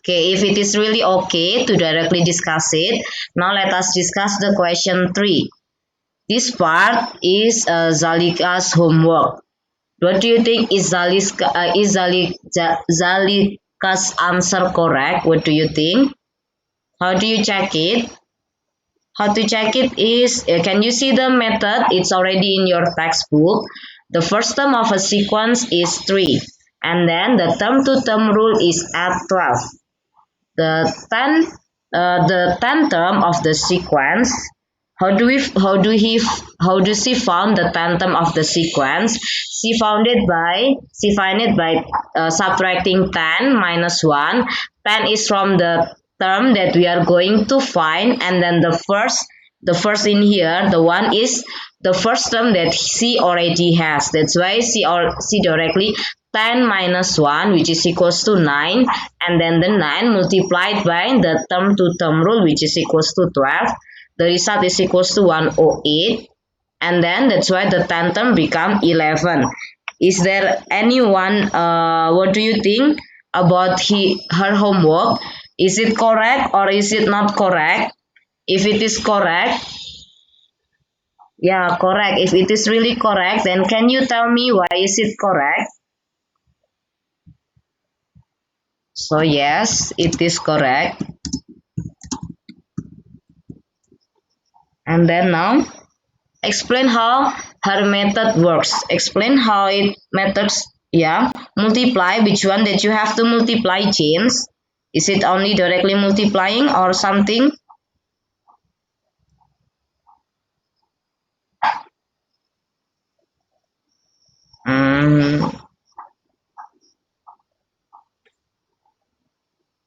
Okay, if it is really okay to directly discuss it, now let us discuss the question 3. This part is Zalika's homework. What do you think? Is Zalika's answer correct? What do you think? How do you check it? How to check it is, can you see the method? It's already in your textbook. The first term of a sequence is 3. And then the term to term rule is add 12. The 10th term of the sequence, how does she found the 10th term of the sequence? She found it by subtracting 10 minus 1. 10 is from the term that we are going to find, and then the first in here, the one is the first term that she already has. That's why she directly 10 minus 1, which is equals to 9, and then the 9 multiplied by the term to term rule, which is equals to 12. The result is equals to 108, and then that's why the 10th term become 11. Is there anyone, what do you think about her homework? Is it correct or is it not correct? If it is correct, yeah, correct. If it is really correct, then can you tell me why is it correct? So yes, it is correct. And then now, explain how her method works. Explain how it methods, yeah. Multiply, which one that you have to multiply, James? Is it only directly multiplying or something?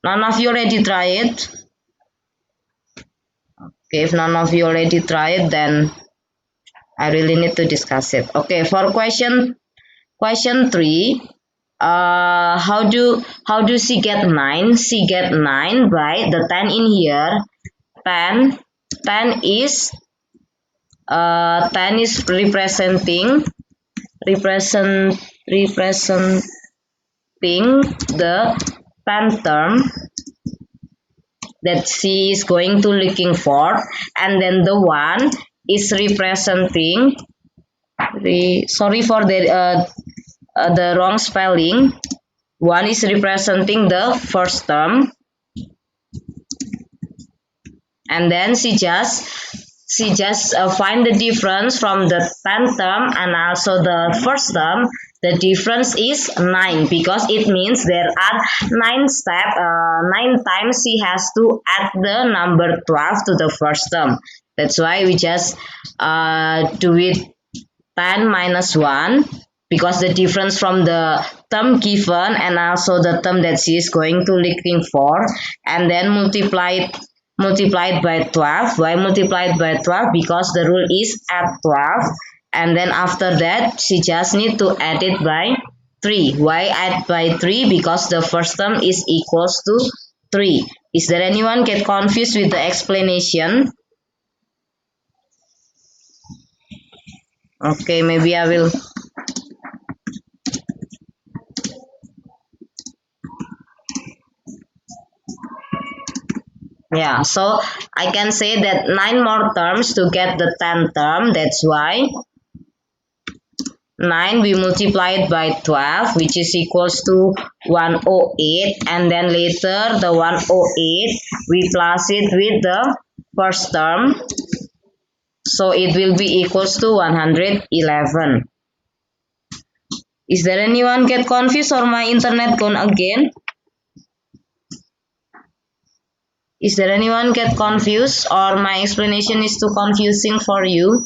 None of you already try it? Okay, if none of you already try it, then I really need to discuss it. Okay, for question 3, how do she get 9? She get 9 by the 10 in here. 10 is 10 is representing the 10th term that she is going to looking for, and then the 1 is representing, sorry for the wrong spelling. 1 is representing the first term, and then she just find the difference from the 10th term and also the first term. The difference is 9, because it means there are 9 times she has to add the number 12 to the first term. That's why we just do it 10 minus 1, because the difference from the term given and also the term that she is going to looking for, and then multiplied by 12. Why multiplied by 12? Because the rule is add 12, and then after that she just need to add it by 3. Why add by 3? Because the first term is equals to 3. Is there anyone get confused with the explanation? Okay, maybe I will. Yeah, so I can say that 9 more terms to get the 10th term. That's why 9 we multiply it by 12, which is equals to 108, and then later the 108 we plus it with the first term, so it will be equals to 111. Is there anyone get confused or my internet gone again? Is there anyone get confused or my explanation is too confusing for you?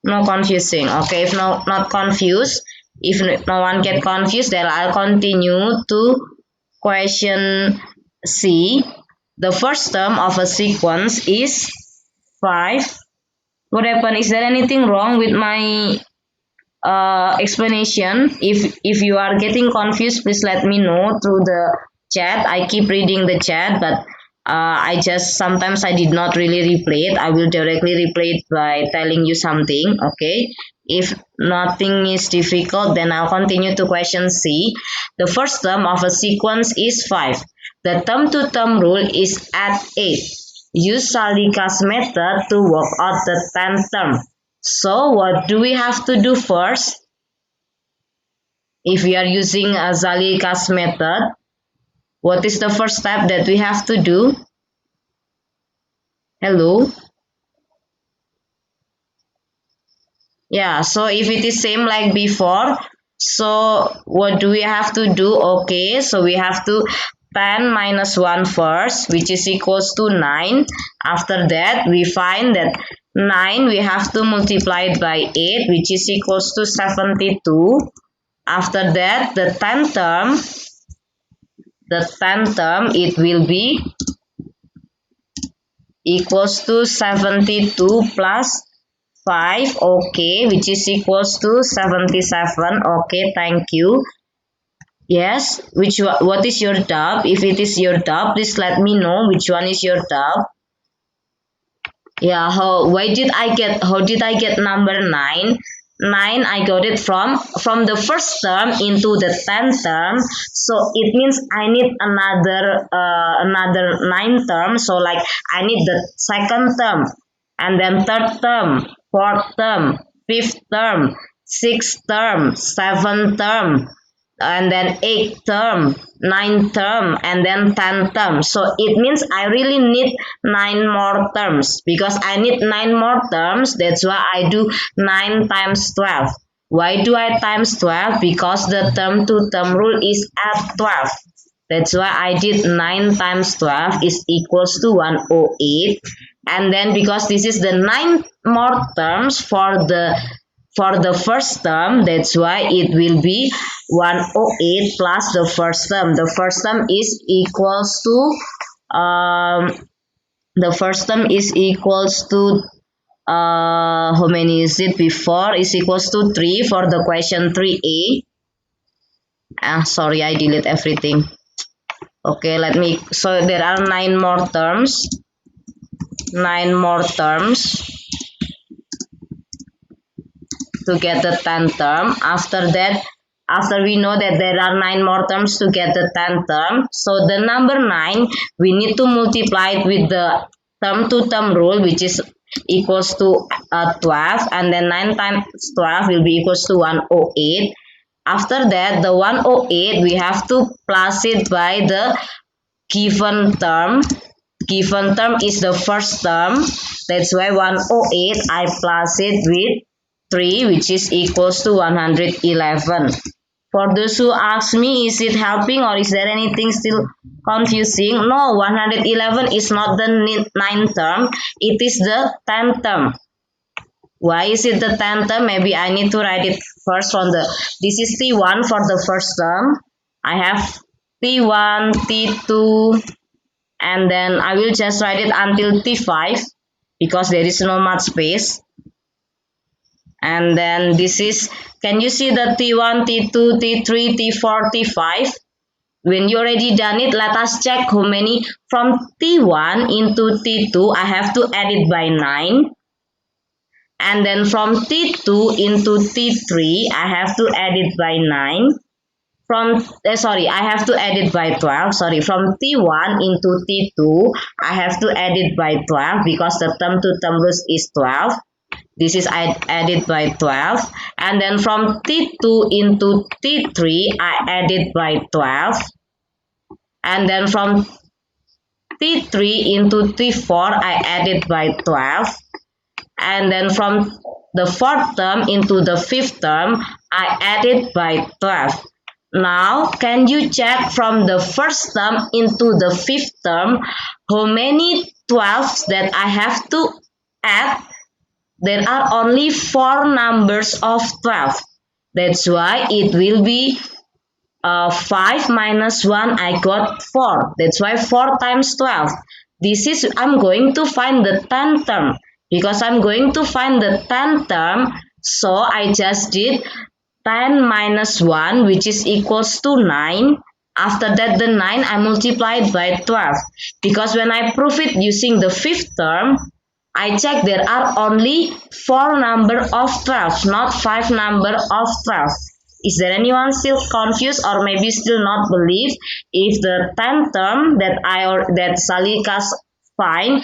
No confusing. Okay, if not confused, if no one get confused, then I'll continue to question C. The first term of a sequence is 5. What happened? Is there anything wrong with my explanation? If you are getting confused, please let me know through the chat. I keep reading the chat, but Sometimes I did not really replay it. I will directly replay it by telling you something. Okay. If nothing is difficult, then I'll continue to question C. The first term of a sequence is 5. The term-to-term rule is at 8. Use Shalika's method to work out the 10th term. So what do we have to do first? If we are using a Shalika's method, what is the first step that we have to do? Hello? Yeah, so if it is same like before, so what do we have to do? Okay, so we have to 10 minus 1 first, which is equals to 9. After that, we find that 9 we have to multiply it by 8, which is equals to 72. After that, the 10th term, it will be equals to 72 plus 5, okay, which is equals to 77. Okay, thank you. Yes, what is your doubt? If it is your doubt, please let me know which one is your doubt. Yeah, how did I get number 9? 9 I got it from the first term into the 10th term, so it means I need another 9 term, so like I need the second term and then third term, fourth term, fifth term, sixth term, seventh term, and then eighth term, ninth term, and then 10th term. So it means I really need 9 more terms. Because I need 9 more terms, that's why I do 9 times 12. Why do I times 12? Because the term to term rule is at 12. That's why I did 9 times 12 is equals to 108. And then because this is the 9 more terms for the first term, that's why it will be 108 plus the first term. The first term is equals to how many is it before? Is equals to 3 for the question 3A. Sorry, I delete everything. Okay, so there are 9 more terms. 9 more terms to get the 10th term. After we know that there are 9 more terms to get the 10th term, so the number 9, we need to multiply it with the term to term rule, which is equals to 12, and then 9 times 12 will be equals to 108. After that, the 108, we have to plus it by the given term. Given term is the first term. That's why 108, I plus it with 3, which is equals to 111. For those who ask me, is it helping or is there anything still confusing? No, 111 is not the 9th term. It is the 10th term. Why is it the 10th term? Maybe I need to write it first this is T1 for the first term. I have T1, T2, and then I will just write it until T5 because there is no much space. And then this is, can you see the T1, T2, T3, T4, T5? When you already done it, let us check how many from T1 into T2. I have to add it by 9. And then from T2 into T3, I have to add it by 9. I have to add it by 12. From T1 into T2, I have to add it by 12 because the term to term rule is 12. This is added by 12. And then from T2 into T3, I added by 12. And then from T3 into T4, I added by 12. And then from the fourth term into the fifth term, I added by 12. Now, can you check from the first term into the fifth term how many 12s that I have to add? There are only 4 numbers of 12. That's why it will be 5 minus 1, I got 4. That's why 4 times 12. I'm going to find the 10th term. Because I'm going to find the 10th term, so I just did 10 minus 1, which is equals to 9. After that, the 9 I multiplied by 12. Because when I prove it using the fifth term, I check there are only 4 number of 12, not 5 number of 12. Is there anyone still confused or maybe still not believe if the 10th term that that Salikas find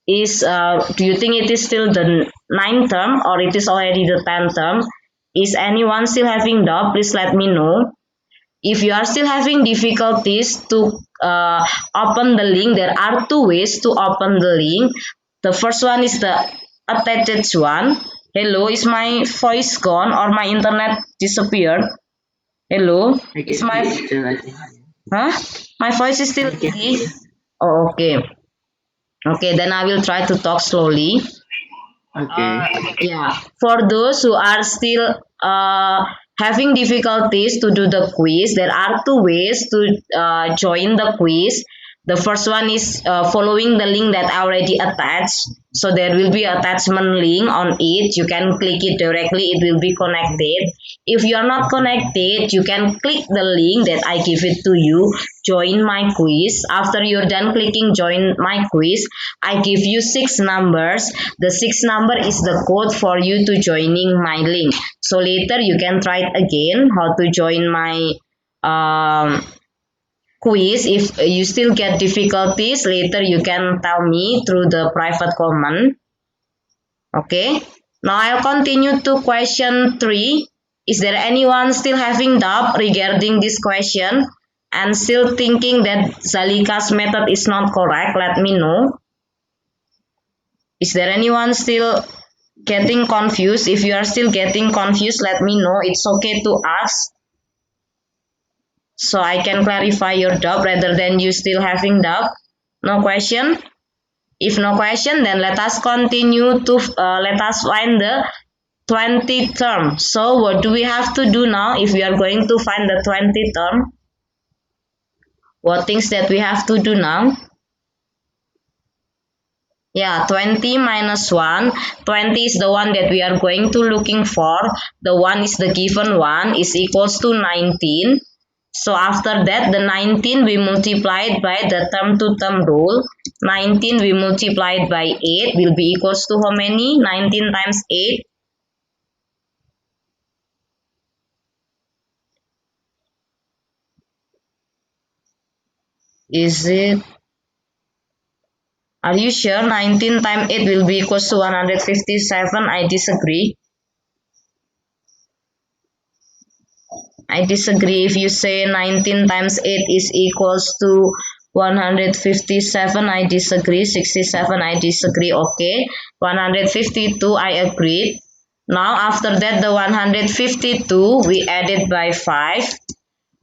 is do you think it is still the ninth term or it is already the 10th term? Is anyone still having doubt? Please let me know. If you are still having difficulties to open the link, there are two ways to open the link. The first one is the attached one. Hello, is my voice gone or my internet disappeared? Hello, I is can my hear you, I can huh? My voice is still I can hear easy. you. Oh, okay. Okay, then I will try to talk slowly. Okay. Yeah, for those who are still having difficulties to do the quiz, there are two ways to join the quiz. The first one is following the link that I already attached. So there will be attachment link on it. You can click it directly. It will be connected. If you are not connected, you can click the link that I give it to you. Join my quiz. After you're done clicking join my quiz, I give you 6 numbers. The 6 number is the code for you to joining my link. So later you can try it again how to join my um, quiz. If you still get difficulties, later you can tell me through the private comment. Okay. Now I'll continue to question 3. Is there anyone still having doubt regarding this question and still thinking that Zalika's method is not correct? Let me know. Is there anyone still getting confused? If you are still getting confused, let me know. It's okay to ask so I can clarify your doubt rather than you still having doubt. No question? If no question, then let us continue to let us find the 20th term. So what do we have to do now if we are going to find the 20th term? What things that we have to do now? Yeah, 20 minus 1. 20 is the one that we are going to looking for. The one is the given one is equals to 19. So after that, the 19 we multiplied by the term to term rule. 19 we multiplied by 8 will be equals to how many? 19 times 8. Is it? Are you sure 19 times 8 will be equals to 157? I disagree. I disagree if you say 19 times 8 is equals to 157. I disagree. 67. I disagree. Okay. 152. I agree. Now after that the 152 we added by 5.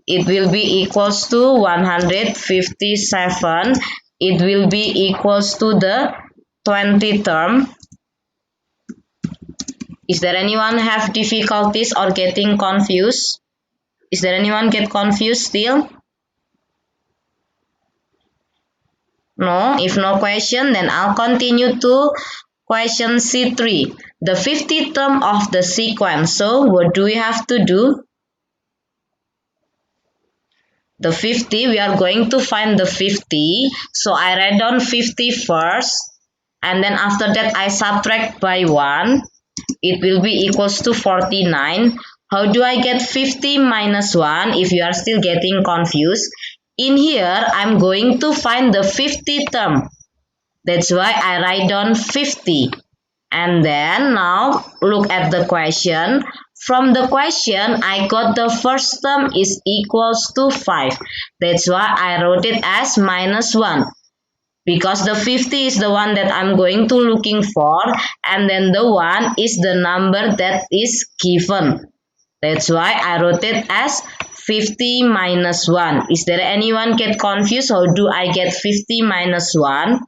It will be equals to 157. It will be equals to the 20 term. Is there anyone have difficulties or getting confused? Is there anyone get confused still? No, if no question, then I'll continue to question C3. The 50th term of the sequence. So what do we have to do? The 50, we are going to find the 50. So I write down 50 first. And then after that, I subtract by 1. It will be equals to 49. How do I get 50 minus 1 if you are still getting confused? In here, I'm going to find the 50th term. That's why I write down 50. And then now look at the question. From the question, I got the first term is equals to 5. That's why I wrote it as minus 1. Because the 50 is the one that I'm going to looking for. And then the 1 is the number that is given. That's why I wrote it as 50 minus 1. Is there anyone get confused? How do I get 50 minus 1?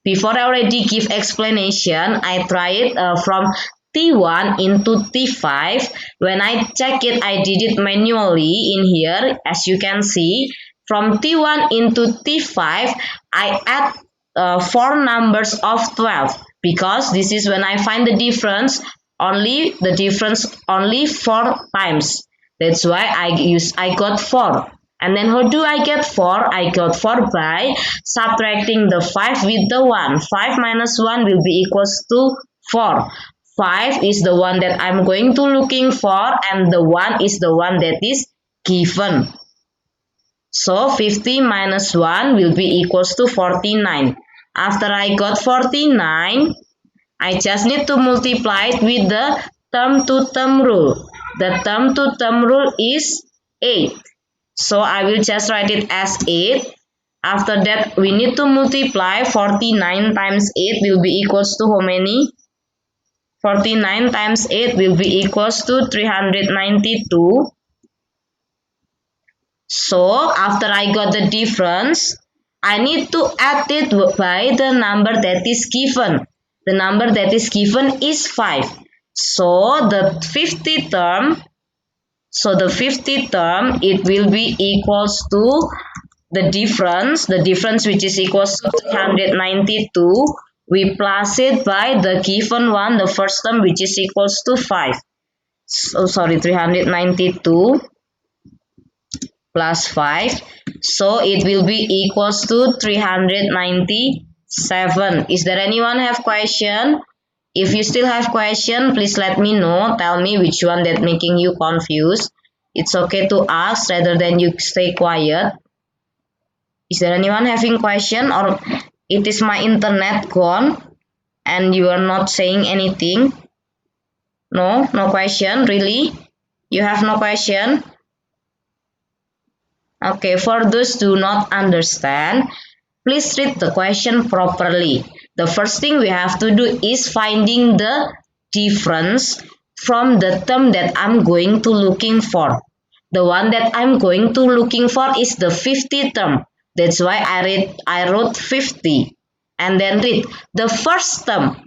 Before I already give explanation, I try it from T1 into T5. When I check it, I did it manually in here. As you can see, from T1 into T5, I add 4 numbers of 12 because this is when I find the difference only 4 times. That's why I got 4. And then how do I get 4? I got 4 by subtracting the 5 with the 1. 5 minus 1 will be equals to 4. 5 is the one that I'm going to looking for, and the 1 is the one that is given. So 50 minus 1 will be equals to 49. After I got 49, I just need to multiply it with the term to term rule. The term to term rule is 8. So I will just write it as 8. After that, we need to multiply 49 times 8 will be equals to how many? 49 times 8 will be equals to 392. So after I got the difference, I need to add it by the number that is given. The number that is given is 5. So the 50th term, it will be equals to the difference which is equals to 392. We plus it by the given one, the first term, which is equals to 5. So sorry, 392 plus 5. So it will be equals to 397. Is there anyone have question? If you still have question, please let me know. Tell me which one that making you confused. It's okay to ask rather than you stay quiet. Is there anyone having question, or it is my internet gone and you are not saying anything? No question, really? You have no question? Okay, for those who do not understand, please read the question properly. The first thing we have to do is finding the difference from the term that I'm going to looking for. The one that I'm going to looking for is the 50 term. That's why I wrote 50. And then read the first term.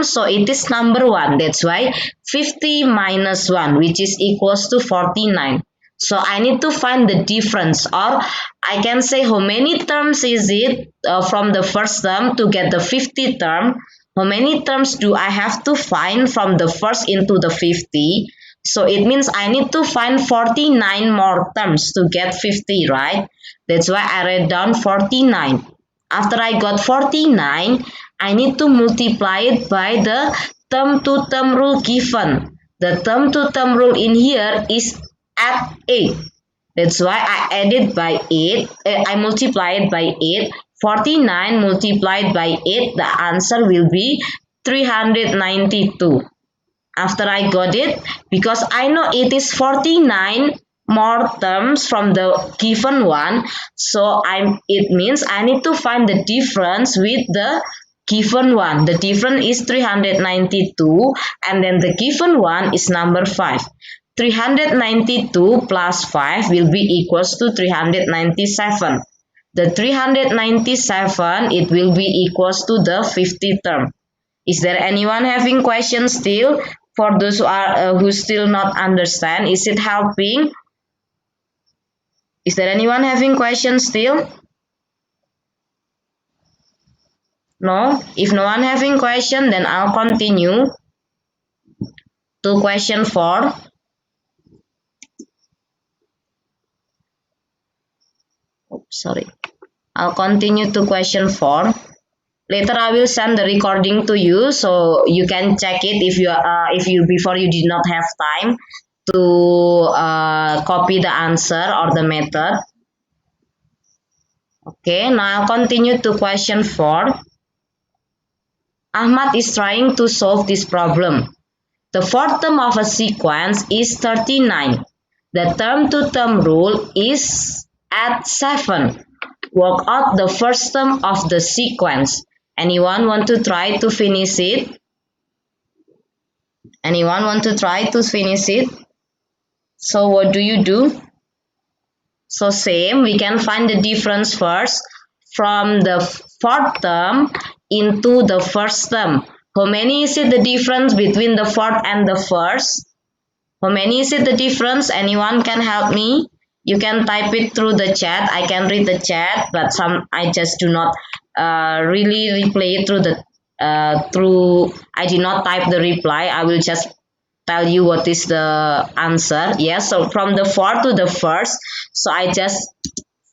So it is number 1. That's why 50 minus 1, which is equals to 49. So I need to find the difference, or I can say how many terms is it from the first term to get the 50 term. How many terms do I have to find from the first into the 50? So it means I need to find 49 more terms to get 50, right? That's why I write down 49. After I got 49, I need to multiply it by the term to term rule given. The term to term rule in here is add 8. That's why I added by 8. I multiplied by 8. 49 multiplied by 8, the answer will be 392. After I got it, because I know it is 49 more terms from the given one, so it means I need to find the difference with the given one. The difference is 392, and then the given one is number 5. 392 plus 5 will be equals to 397. The 397, it will be equals to the 50 term. Is there anyone having questions still? For those who still not understand, is it helping? Is there anyone having questions still? No? If no one having question, then I'll continue to question 4. Sorry. I'll continue to question 4. Later I will send the recording to you, so you can check it if you before you did not have time to copy the answer or the method. Okay, now I'll continue to question 4. Ahmad is trying to solve this problem. The fourth term of a sequence is 39. The term to term rule is at 7. Work out the first term of the sequence. Anyone want to try to finish it? Anyone want to try to finish it? So what do you do? So same, we can find the difference first from the fourth term into the first term. How many is it the difference between the fourth and the first? How many is it the difference? Anyone can help me? You can type it through the chat. I can read the chat, but I just do not really replay it through the I did not type the reply. I will just tell you what is the answer. Yes, so from the fourth to the first, so I just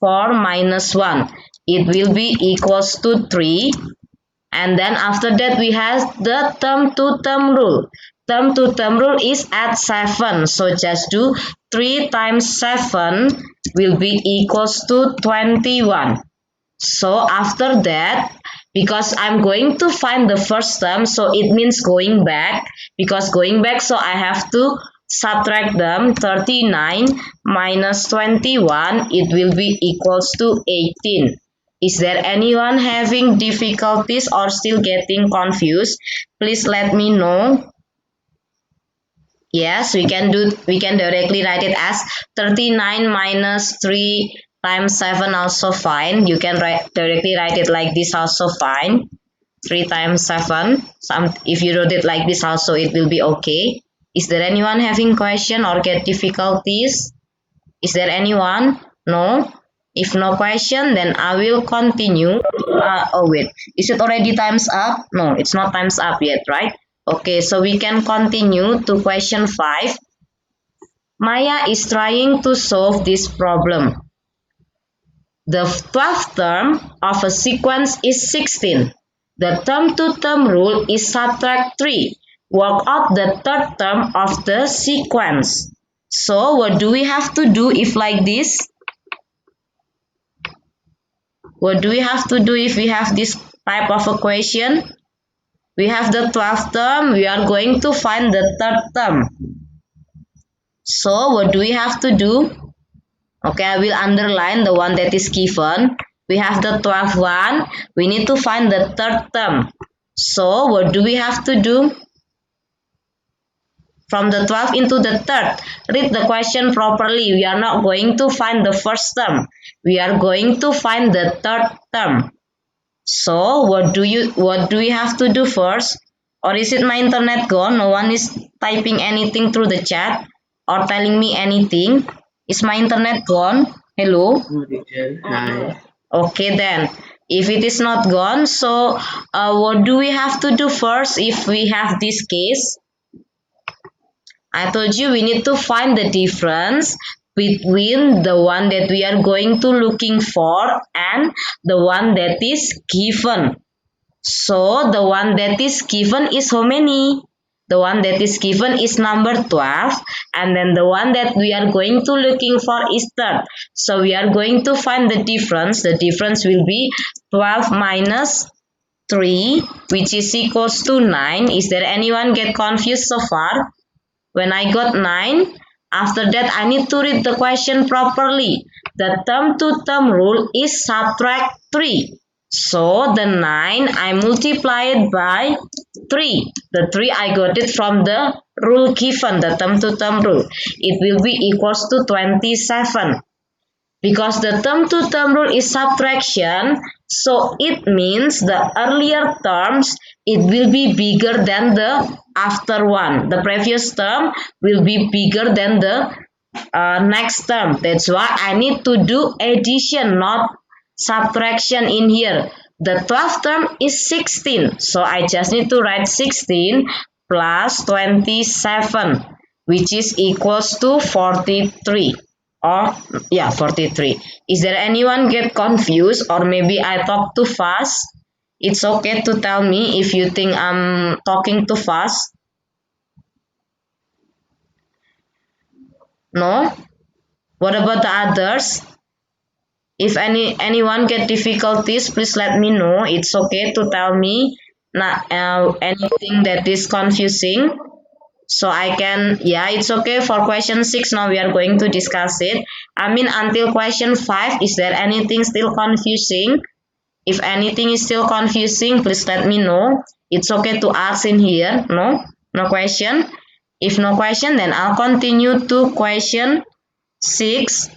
4 minus 1. It will be equals to 3. And then after that we have the term to term rule. Term to term rule is at 7. So just do 3 times 7 will be equals to 21. So after that, because I'm going to find the first term, so it means going back. Because going back, so I have to subtract them. 39 minus 21, it will be equals to 18. Is there anyone having difficulties or still getting confused? Please let me know. Yes, we can directly write it as 39 minus 3 times 7 also fine. You can directly write it like this also fine. 3 times 7. If you wrote it like this also, it will be okay. Is there anyone having question or get difficulties? Is there anyone? No? If no question, then I will continue. Oh wait, is it already time's up? No, it's not time's up yet, right? Okay, so we can continue to question 5. Maya is trying to solve this problem. The 12th term of a sequence is 16. The term-to-term rule is subtract 3. Work out the third term of the sequence. So what do we have to do if like this? What do we have to do if we have this type of equation? We have the 12th term, we are going to find the third term. So what do we have to do? Okay, I will underline the one that is given. We have the 12th one, we need to find the third term. So what do we have to do? From the 12th into the third, read the question properly. We are not going to find the first term. We are going to find the third term. So what do we have to do first? Or is it my internet gone? No one is typing anything through the chat or telling me anything. Is my internet gone? Hello? No, teacher. Hi. Okay then. If it is not gone, so what do we have to do first if we have this case? I told you we need to find the difference between the one that we are going to looking for and the one that is given. So the one that is given is how many? The one that is given is number 12, and then the one that we are going to looking for is third. So we are going to find the difference. The difference will be 12 minus 3, which is equals to 9. Is there anyone get confused so far? When I got 9, after that I need to read the question properly. The term to term rule is subtract 3. So the 9 I multiplied by 3. The 3 I got it from the rule given, the term to term rule. It will be equals to 27. Because the term to term rule is subtraction, so it means the earlier terms, it will be bigger than the after one. The previous term will be bigger than the next term. That's why I need to do addition, not subtraction in here. The 12th term is 16. So I just need to write 16 plus 27, which is equals to 43. Or yeah, 43. Is there anyone get confused or maybe I talk too fast? It's okay to tell me if you think I'm talking too fast. No? What about the others? If anyone get difficulties, please let me know. It's okay to tell me anything that is confusing. So I can, yeah, it's okay for question 6. Now we are going to discuss it. I mean, until question 5, is there anything still confusing? If anything is still confusing, please let me know. It's okay to ask in here. No? No question? If no question, then I'll continue to question 6.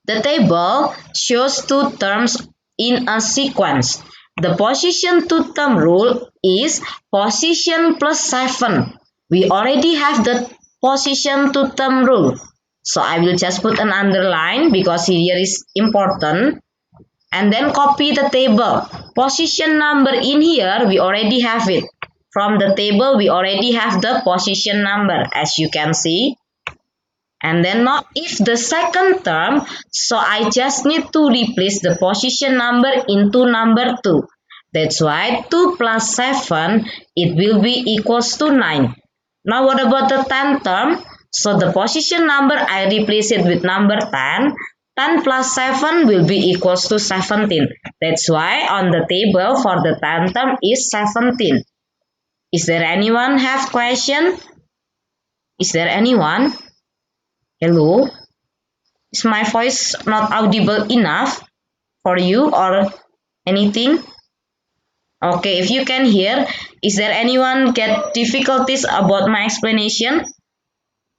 The table shows two terms in a sequence. The position to term rule is position plus 7. We already have the position to term rule. So I will just put an underline because here is important. And then copy the table. Position number in here, we already have it. From the table, we already have the position number, as you can see. And then now if the second term, so I just need to replace the position number into number 2. That's why 2 plus 7, it will be equals to 9. Now what about the 10th term? So the position number, I replace it with number 10. 10 plus 7 will be equals to 17. That's why on the table for the 10th term is 17. Is there anyone have question? Is there anyone? Hello? Is my voice not audible enough for you or anything? Okay, if you can hear, is there anyone get difficulties about my explanation?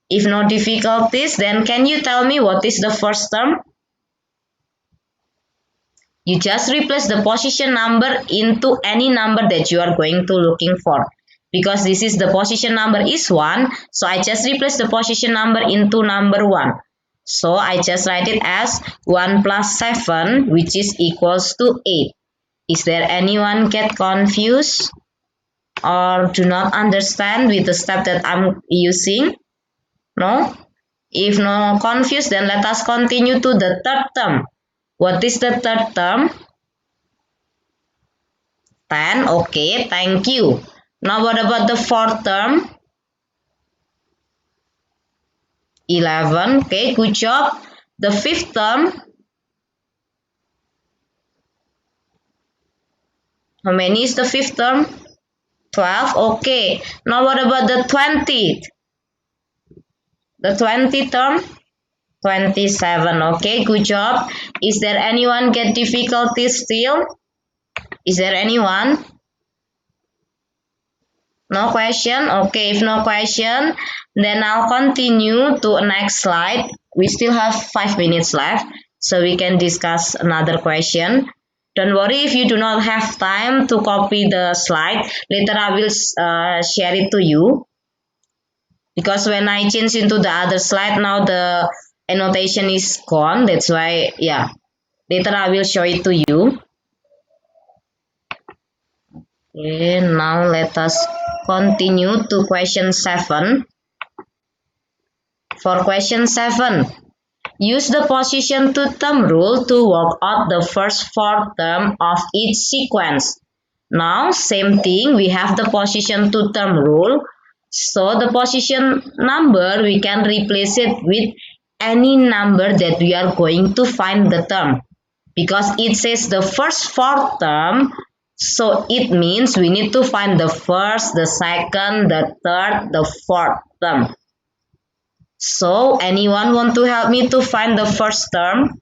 If no difficulties, then can you tell me what is the first term? You just replace the position number into any number that you are going to looking for. Because this is the position number is 1, so I just replace the position number into number 1. So I just write it as 1 plus 7, which is equals to 8. Is there anyone get confused or do not understand with the step that I'm using? No? If no confused, then let us continue to the third term. What is the third term? 10. Okay, thank you. Now what about the fourth term? 11. Okay, good job. The fifth term? How many is the fifth term? 12. Okay. Now what about the 20th? The 20th term? 27. Okay, good job. Is there anyone get difficulties still? Is there anyone? No question? Okay, if no question, then I'll continue to next slide. We still have 5 minutes left, so we can discuss another question. Don't worry if you do not have time to copy the slide. Later I will share it to you. Because when I change into the other slide, now the annotation is gone. That's why, yeah. Later I will show it to you. Okay, now let us continue to question 7. For question 7, use the position to term rule to work out the first 4 term of each sequence. Now, same thing, we have the position to term rule. So, the position number, we can replace it with any number that we are going to find the term. Because it says the first 4 term, so it means we need to find the first, the second, the third, the fourth term. So anyone want to help me to find the first term?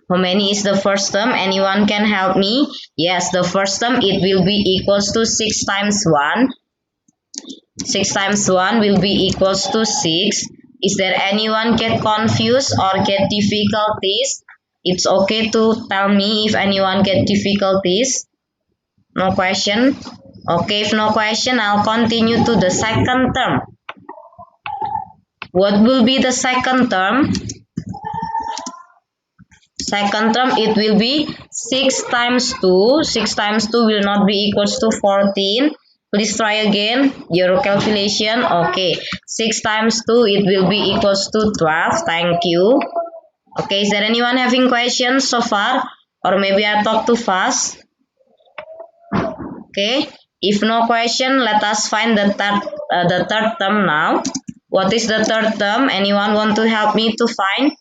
How many is the first term? Anyone can help me? Yes, the first term it will be equals to 6 times 1. 6 times 1 will be equals to 6. Is there anyone get confused or get difficulties? It's okay to tell me if anyone get difficulties. No question? Okay, if no question, I'll continue to the second term. What will be the second term? Second term, it will be 6 times 2. 6 times 2 will not be equals to 14. Please try again your calculation. Okay, 6 times 2, it will be equals to 12. Thank you. Okay, is there anyone having questions so far? Or maybe I talk too fast? Okay, if no question, let us find the third term now. What is the third term? Anyone want to help me to find?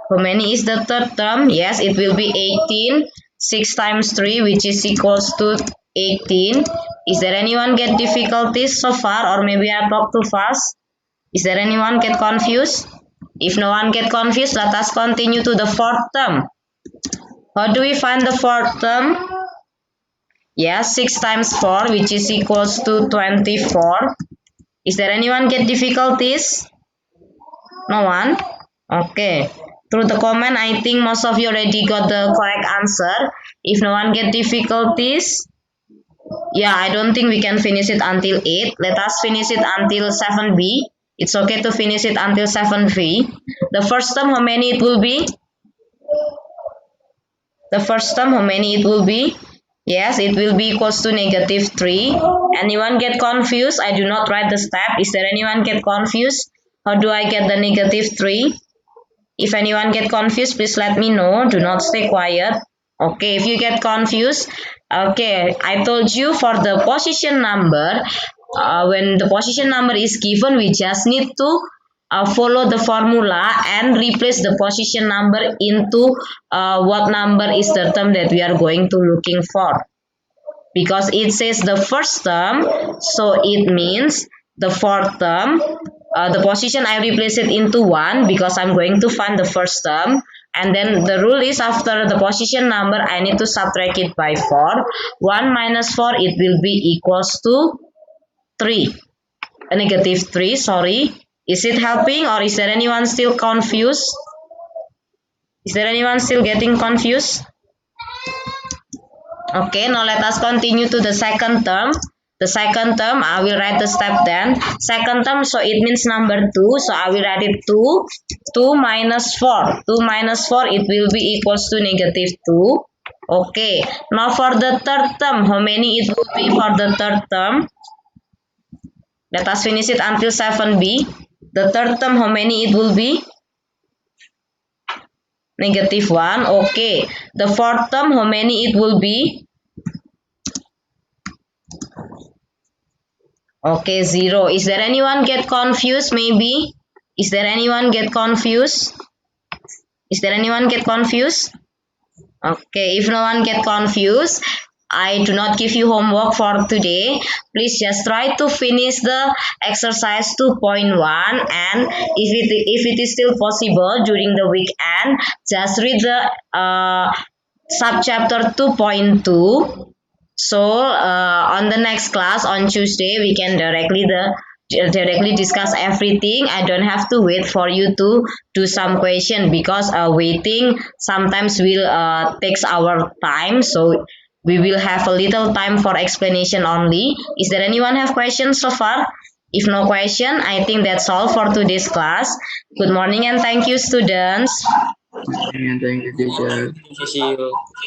How many is the third term? Yes, it will be 18. 6 times 3, which is equals to 18. Is there anyone get difficulties so far? Or maybe I talk too fast? Is there anyone get confused? If no one get confused, let us continue to the fourth term. How do we find the fourth term? Yes, 6 times 4, which is equals to 24. Is there anyone get difficulties? No one? Okay. Through the comment, I think most of you already got the correct answer. If no one get difficulties, yeah, I don't think we can finish it until 8. Let us finish it until 7b. It's okay to finish it until 7b. The first term, how many it will be? The first term, how many it will be? Yes, it will be equals to negative 3. Anyone get confused? I do not write the step. Is there anyone get confused? How do I get the negative 3? If anyone get confused, please let me know. Do not stay quiet. Okay, if you get confused, okay, I told you for the position number, when the position number is given, we just need to follow the formula and replace the position number into what number is the term that we are going to looking for. Because it says the first term, so it means the fourth term. The position I replace it into 1 because I'm going to find the first term, and then the rule is after the position number I need to subtract it by 4. 1 minus 4, it will be equals to 3, a negative 3, sorry. Is it helping, or is there anyone still confused? Is there anyone still getting confused? Okay, now let us continue to the second term. The second term, I will write the step then. Second term, so it means number 2. So I will write it 2. 2 minus 4. 2 minus 4, it will be equals to negative 2. Okay, now for the third term, how many it will be for the third term? Let us finish it until 7b. The third term, how many it will be? Negative 1. Okay, the fourth term, how many it will be? Okay, 0. Is there anyone get confused maybe? Is there anyone get confused? Is there anyone get confused? Okay, if no one get confused, I do not give you homework for today. Please just try to finish the exercise 2.1, and if it is still possible during the weekend, just read the subchapter 2.2. So on the next class on Tuesday, we can directly discuss everything. I don't have to wait for you to do some question because waiting sometimes will takes our time. So we will have a little time for explanation only. Is there anyone have questions so far? If no question, I think that's all for today's class. Good morning and thank you, students. And thank you, teacher. See you.